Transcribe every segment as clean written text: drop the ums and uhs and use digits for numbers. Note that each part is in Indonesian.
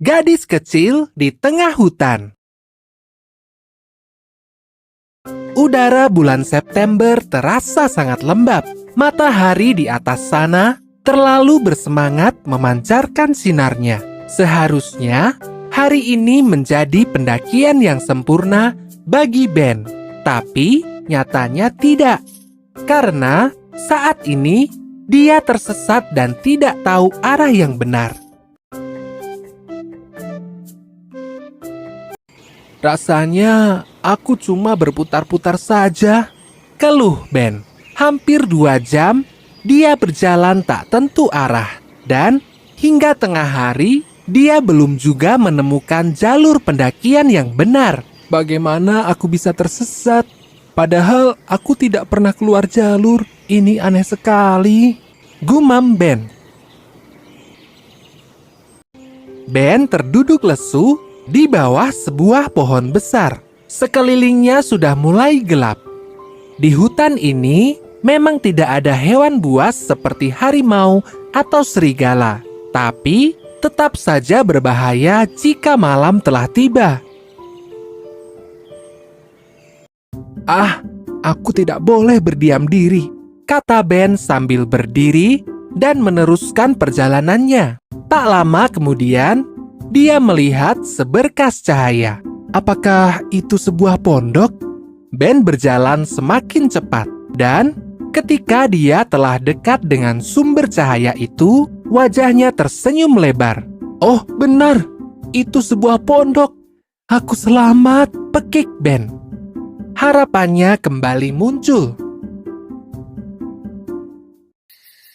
Gadis kecil di tengah hutan. Udara bulan September terasa sangat lembab. Matahari di atas sana terlalu bersemangat memancarkan sinarnya. Seharusnya hari ini menjadi pendakian yang sempurna bagi Ben. Tapi nyatanya tidak. Karena saat ini dia tersesat dan tidak tahu arah yang benar. Rasanya aku cuma berputar-putar saja, keluh Ben. Hampir 2 jam, dia berjalan tak tentu arah. Dan hingga tengah hari, dia belum juga menemukan jalur pendakian yang benar. Bagaimana aku bisa tersesat? Padahal aku tidak pernah keluar jalur. Ini aneh sekali, gumam Ben. Ben terduduk lesu di bawah sebuah pohon besar. Sekelilingnya sudah mulai gelap. Di hutan ini memang tidak ada hewan buas seperti harimau atau serigala, tapi tetap saja berbahaya jika malam telah tiba. Aku tidak boleh berdiam diri, kata Ben sambil berdiri dan meneruskan perjalanannya. Tak lama kemudian, dia melihat seberkas cahaya. Apakah itu sebuah pondok? Ben berjalan semakin cepat, dan ketika dia telah dekat dengan sumber cahaya itu, wajahnya tersenyum lebar. Oh, benar, itu sebuah pondok. Aku selamat, pekik Ben. Harapannya kembali muncul.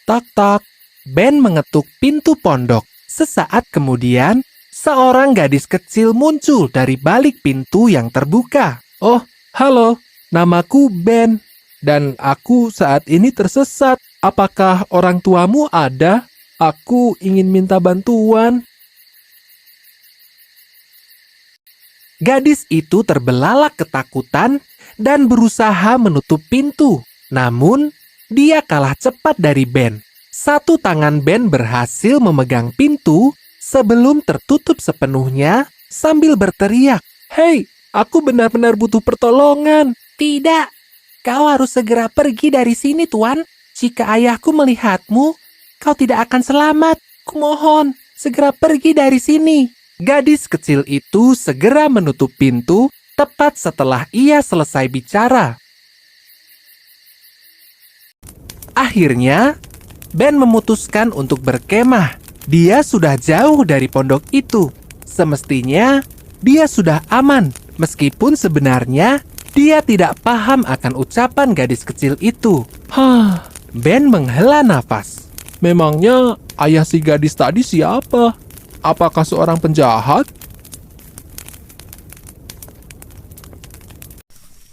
Tak-tak, Ben mengetuk pintu pondok. Sesaat kemudian, seorang gadis kecil muncul dari balik pintu yang terbuka. Oh, halo, namaku Ben, dan aku saat ini tersesat. Apakah orang tuamu ada? Aku ingin minta bantuan. Gadis itu terbelalak ketakutan dan berusaha menutup pintu. Namun, dia kalah cepat dari Ben. Satu tangan Ben berhasil memegang pintu sebelum tertutup sepenuhnya sambil berteriak, "Hei, aku benar-benar butuh pertolongan." "Tidak, kau harus segera pergi dari sini, Tuan. Jika ayahku melihatmu, kau tidak akan selamat. Kumohon, segera pergi dari sini." Gadis kecil itu segera menutup pintu tepat setelah ia selesai bicara. Akhirnya, Ben memutuskan untuk berkemah. Dia sudah jauh dari pondok itu. Semestinya, dia sudah aman. Meskipun sebenarnya, dia tidak paham akan ucapan gadis kecil itu. Ben menghela nafas. Memangnya ayah si gadis tadi siapa? Apakah seorang penjahat?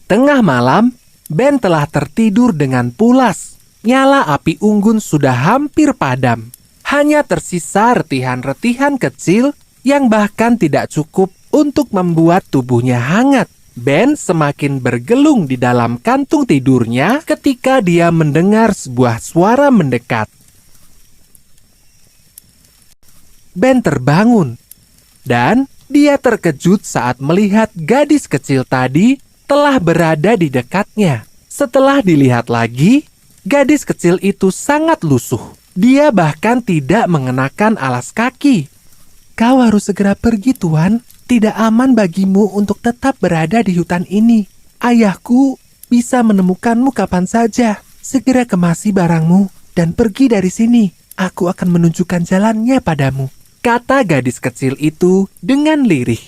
Tengah malam, Ben telah tertidur dengan pulas. Nyala api unggun sudah hampir padam. Hanya tersisa retihan-retihan kecil yang bahkan tidak cukup untuk membuat tubuhnya hangat. Ben semakin bergelung di dalam kantung tidurnya ketika dia mendengar sebuah suara mendekat. Ben terbangun, dan dia terkejut saat melihat gadis kecil tadi telah berada di dekatnya. Setelah dilihat lagi, gadis kecil itu sangat lusuh. Dia bahkan tidak mengenakan alas kaki. "Kau harus segera pergi, Tuan. Tidak aman bagimu untuk tetap berada di hutan ini. Ayahku bisa menemukanmu kapan saja. Segera kemasi barangmu dan pergi dari sini. Aku akan menunjukkan jalannya padamu," kata gadis kecil itu dengan lirih.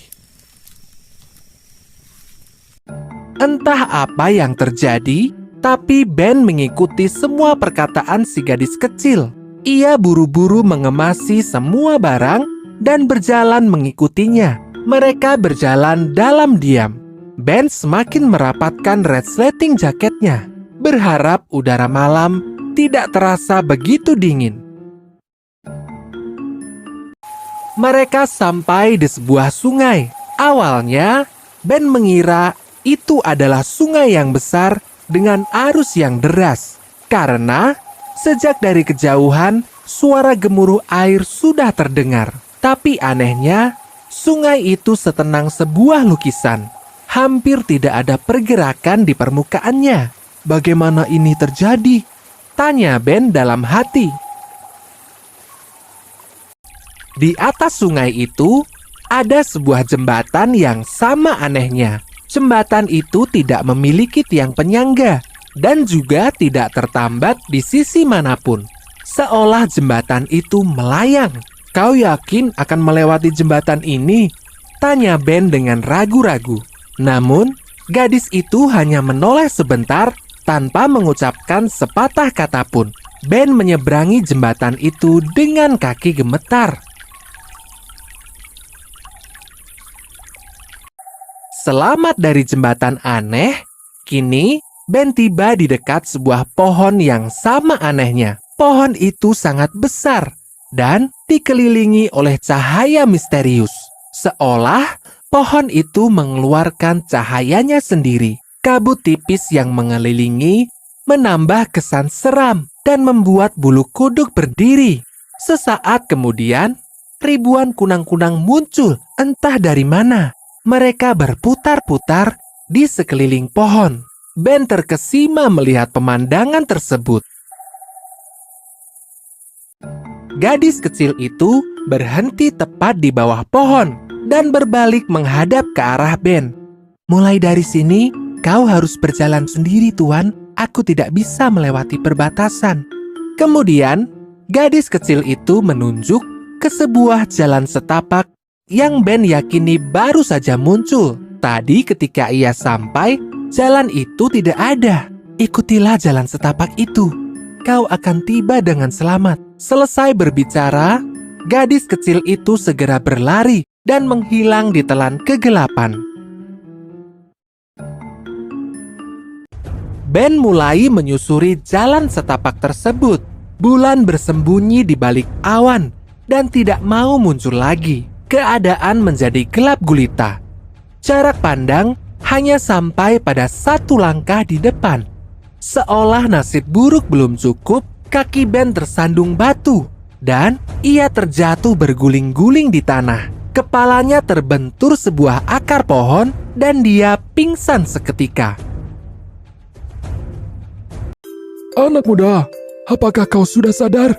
Entah apa yang terjadi, tapi Ben mengikuti semua perkataan si gadis kecil. Ia buru-buru mengemasi semua barang dan berjalan mengikutinya. Mereka berjalan dalam diam. Ben semakin merapatkan resleting jaketnya, berharap udara malam tidak terasa begitu dingin. Mereka sampai di sebuah sungai. Awalnya, Ben mengira itu adalah sungai yang besar dengan arus yang deras. Karena sejak dari kejauhan, suara gemuruh air sudah terdengar. Tapi anehnya, sungai itu setenang sebuah lukisan. Hampir tidak ada pergerakan di permukaannya. Bagaimana ini terjadi? Tanya Ben dalam hati. Di atas sungai itu, ada sebuah jembatan yang sama anehnya. Jembatan itu tidak memiliki tiang penyangga dan juga tidak tertambat di sisi manapun. Seolah jembatan itu melayang. Kau yakin akan melewati jembatan ini? Tanya Ben dengan ragu-ragu. Namun, gadis itu hanya menoleh sebentar tanpa mengucapkan sepatah kata pun. Ben menyeberangi jembatan itu dengan kaki gemetar. Selamat dari jembatan aneh, kini Ben tiba di dekat sebuah pohon yang sama anehnya. Pohon itu sangat besar dan dikelilingi oleh cahaya misterius. Seolah pohon itu mengeluarkan cahayanya sendiri. Kabut tipis yang mengelilingi menambah kesan seram dan membuat bulu kuduk berdiri. Sesaat kemudian, ribuan kunang-kunang muncul entah dari mana. Mereka berputar-putar di sekeliling pohon. Ben terkesima melihat pemandangan tersebut. Gadis kecil itu berhenti tepat di bawah pohon dan berbalik menghadap ke arah Ben. Mulai dari sini, kau harus berjalan sendiri, Tuan. Aku tidak bisa melewati perbatasan. Kemudian, gadis kecil itu menunjuk ke sebuah jalan setapak yang Ben yakini baru saja muncul. Tadi ketika ia sampai, jalan itu tidak ada. Ikutilah jalan setapak itu. Kau akan tiba dengan selamat. Selesai berbicara, gadis kecil itu segera berlari dan menghilang di telan kegelapan. Ben mulai menyusuri jalan setapak tersebut. Bulan bersembunyi di balik awan dan tidak mau muncul lagi. Keadaan menjadi gelap gulita. Jarak pandang hanya sampai pada satu langkah di depan. Seolah nasib buruk belum cukup, kaki Ben tersandung batu dan ia terjatuh berguling-guling di tanah. Kepalanya terbentur sebuah akar pohon dan dia pingsan seketika. Anak muda, apakah kau sudah sadar?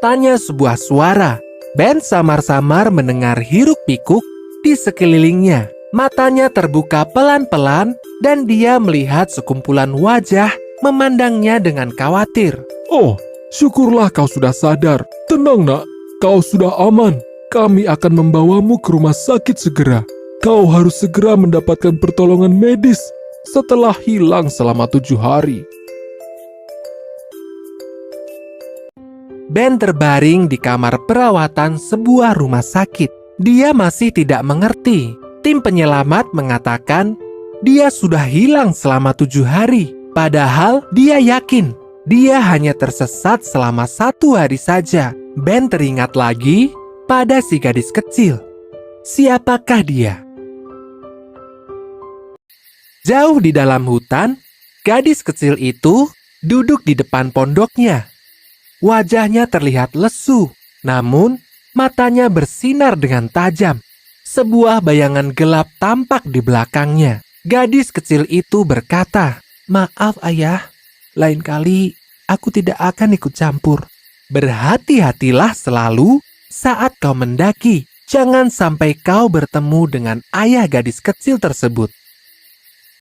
Tanya sebuah suara. Ben samar-samar mendengar hiruk-pikuk di sekelilingnya. Matanya terbuka pelan-pelan dan dia melihat sekumpulan wajah memandangnya dengan khawatir. Oh, syukurlah kau sudah sadar. Tenang nak, kau sudah aman. Kami akan membawamu ke rumah sakit segera. Kau harus segera mendapatkan pertolongan medis setelah hilang selama 7 hari. Ben terbaring di kamar perawatan sebuah rumah sakit. Dia masih tidak mengerti. Tim penyelamat mengatakan dia sudah hilang selama 7 hari. Padahal dia yakin dia hanya tersesat selama 1 hari saja. Ben teringat lagi pada si gadis kecil. Siapakah dia? Jauh di dalam hutan, gadis kecil itu duduk di depan pondoknya. Wajahnya terlihat lesu, namun matanya bersinar dengan tajam. Sebuah bayangan gelap tampak di belakangnya. Gadis kecil itu berkata, "Maaf ayah, lain kali aku tidak akan ikut campur." Berhati-hatilah selalu saat kau mendaki. Jangan sampai kau bertemu dengan ayah gadis kecil tersebut.